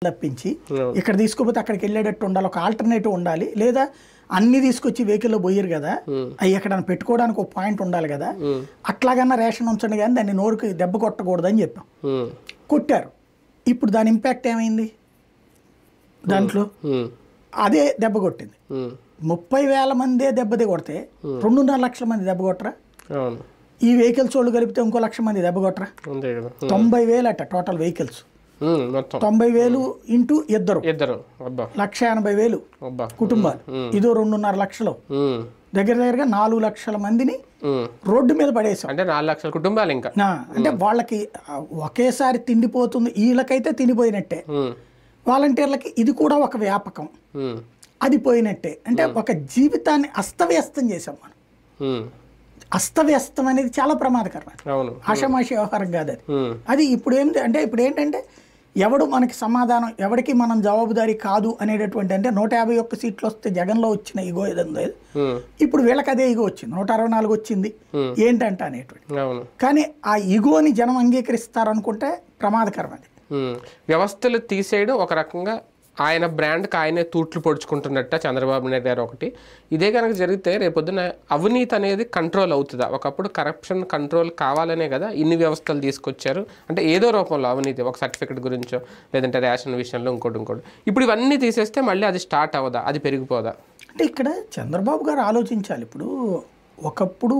తప్పించి ఇక్కడ తీసుకోపోతే అక్కడికి వెళ్ళేటట్టు ఉండాలి, ఒక ఆల్టర్నేటివ్ ఉండాలి, లేదా అన్ని తీసుకొచ్చి వెహికల్లో పోయారు కదా అవి ఎక్కడ పెట్టుకోవడానికి ఒక పాయింట్ ఉండాలి కదా, అట్లాగన్నా రేషన్ ఉంచండి కానీ దాన్ని నోరుకి దెబ్బ కొట్టకూడదని చెప్పాం. కొట్టారు. ఇప్పుడు దాని ఇంపాక్ట్ ఏమైంది? దాంట్లో అదే దెబ్బ కొట్టింది. 30,000 మందే దెబ్బతి కొడితే 2.5 లక్షల మంది దెబ్బ కొట్టరా? ఈ వెహికల్స్ వాళ్ళు కలిపితే ఇంకో 1,00,000 మంది దెబ్బ కొట్టరా? 90,000 అట్ట టోటల్ వెహికల్స్. 90,000 ఇంటూ ఇద్దరు 1,80,000 కుటుంబాలు, ఇదో 2.5 లక్షలు, దగ్గరగా 4 లక్షల మందిని రోడ్డు మీద పడేసాం. అంటే 4 లక్షల కుటుంబాలు ఇంకా. అంటే వాళ్ళకి ఒకేసారి తిండిపోతుంది, వీళ్ళకైతే తిండిపోయినట్టే, వాలంటీర్లకి ఇది కూడా ఒక వ్యాపకం, అది పోయినట్టే. అంటే ఒక జీవితాన్ని అస్తవ్యస్తం చేసాం మనం. అస్తవ్యస్తం అనేది చాలా ప్రమాదకరం, ఆషామాషి వ్యవహారం కాదు అది. అది ఇప్పుడు ఏంటంటే ఎవడు మనకి సమాధానం, ఎవరికి మనం జవాబుదారీ కాదు అనేటటువంటి, అంటే 151 సీట్లు వస్తే జగన్లో వచ్చిన ఇగో ఏదందో ఇప్పుడు వీళ్ళకి అదే ఇగో వచ్చింది, 164 వచ్చింది ఏంటంట అనేటువంటి. కానీ ఆ ఇగోని జనం అంగీకరిస్తారనుకుంటే ప్రమాదకరం అది. వ్యవస్థలు తీసేయడం ఒక రకంగా ఆయన బ్రాండ్కి ఆయనే తూట్లు పొడుచుకుంటున్నట్ట చంద్రబాబు నాయుడు గారు ఒకటి. ఇదే కనుక జరిగితే రేపొద్దున అవినీతి అనేది కంట్రోల్ అవుతుందా? ఒకప్పుడు కరప్షన్ కంట్రోల్ కావాలనే కదా ఇన్ని వ్యవస్థలు తీసుకొచ్చారు. అంటే ఏదో రూపంలో అవినీతి, ఒక సర్టిఫికెట్ గురించో లేదంటే రేషన్ విషయంలో ఇంకోటి. ఇప్పుడు ఇవన్నీ తీసేస్తే మళ్ళీ అది స్టార్ట్ అవ్వదా? అది పెరిగిపోదా? అంటే ఇక్కడ చంద్రబాబు గారు ఆలోచించాలి. ఇప్పుడు ఒకప్పుడు